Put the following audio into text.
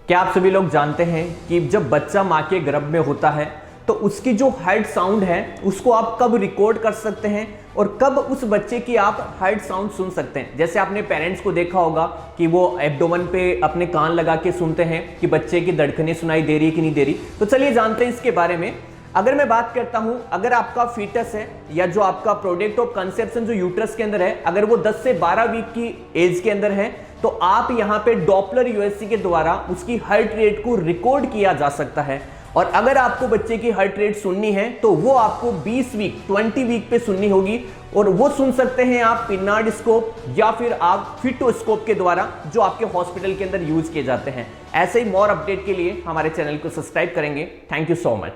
क्या आप सभी लोग जानते हैं कि जब बच्चा माँ के गर्भ में होता है तो उसकी जो हार्ट साउंड है उसको आप कब रिकॉर्ड कर सकते हैं और कब उस बच्चे की आप हार्ट साउंड सुन सकते हैं। जैसे आपने पेरेंट्स को देखा होगा कि वो एब्डोमेन पे अपने कान लगा के सुनते हैं कि बच्चे की धड़कनें सुनाई दे रही है कि नहीं दे रही। तो चलिए जानते हैं इसके बारे में। अगर मैं बात करता हूं, अगर आपका फीटस है या जो आपका प्रोडक्ट ऑफ कंसेप्शन जो यूट्रस के अंदर है, अगर वो 10 से 12 वीक की एज के अंदर है तो आप यहां पे डॉपलर यूएससी के द्वारा उसकी हार्ट रेट को रिकॉर्ड किया जा सकता है। और अगर आपको बच्चे की हार्ट रेट सुननी है तो वो आपको 20 वीक पे सुननी होगी और वो सुन सकते हैं आप पिनार्ड स्कोप या फिर आप फिटोस्कोप के द्वारा जो आपके हॉस्पिटल के अंदर यूज किए जाते हैं। ऐसे ही मोर अपडेट के लिए हमारे चैनल को सब्सक्राइब करेंगे। Thank you so much.